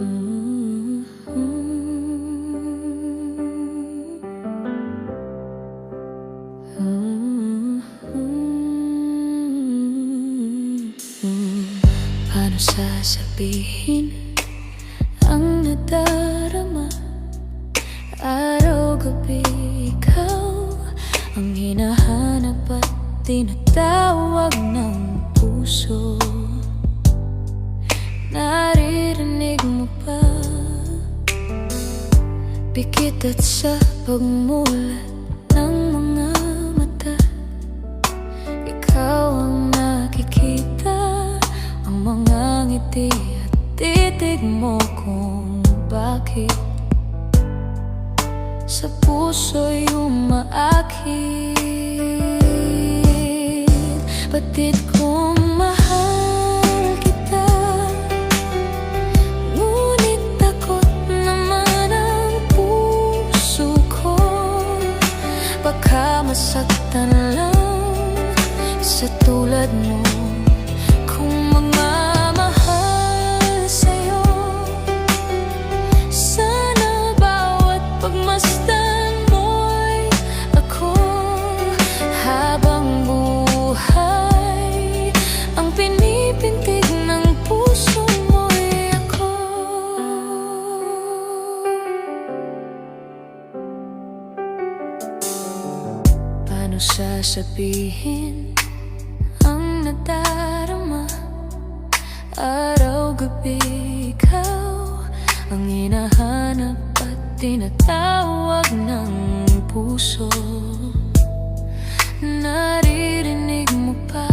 Mm, Paano sasabihin ang nadarama? Araw-gabi ikaw ang hinahanap at tinatawag ng puso. Naririnig mo pa, pikit at sa pagmulat ng mga mata. Ikaw ang nakikita, ang mga ngiti at titig mo kung bakit sa puso'y umaakit. Batid kong mahal kita, ngunit takot naman ang puso ko. Baka masaktan lang sa tulad mo. Kung magmamahal sa'yo, sana bawat pagmasdan mo'y ako. Habang buhay, ang pinipintig ng puso mo'y ako. Paano sasabihin ang nadarama? Araw-gabi ikaw ang hinahanap at tinatawag ng puso. Naririnig mo pa,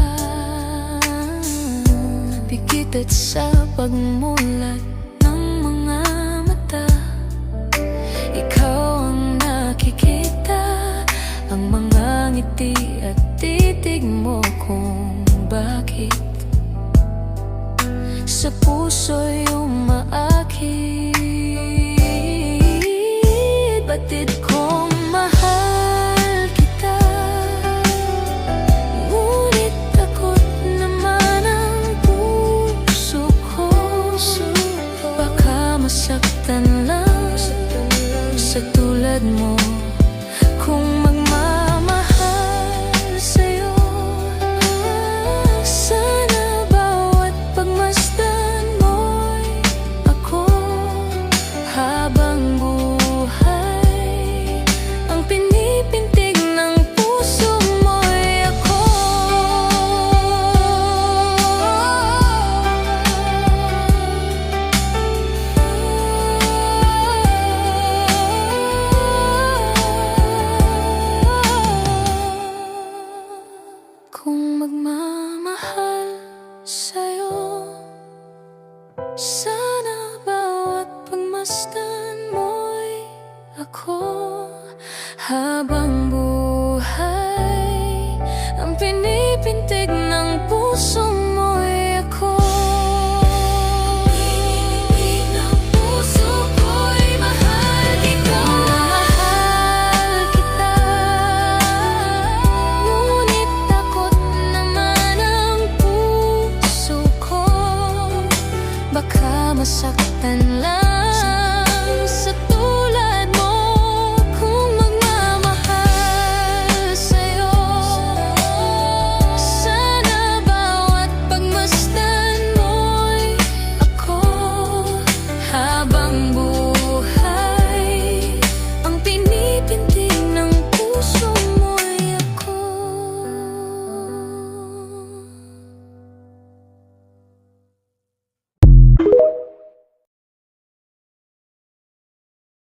pikit at sa pagmulat ng mga mata. Ikaw ang nakikita, ang mga ngiti at titig mo kung bakit sa puso'y umaakit. Batid kong mahal kita, ngunit takot naman ang puso ko. Baka masaktan lang sa tulad mo. Kung magmamahal sa'yo, sana bawat pagmasdan mo'y ako. Habang buhay, ang pinipintig ng puso mo'y ako. Kung magmamahal sa'yo, sana bawat pagmasdan mo'y ako. Habang buhay, ang pinipintig ng puso mo'y ako. Pinipintig ng puso ko'y mahal kita. Mahal kita, ngunit takot naman ang puso ko. Baka masaktan lang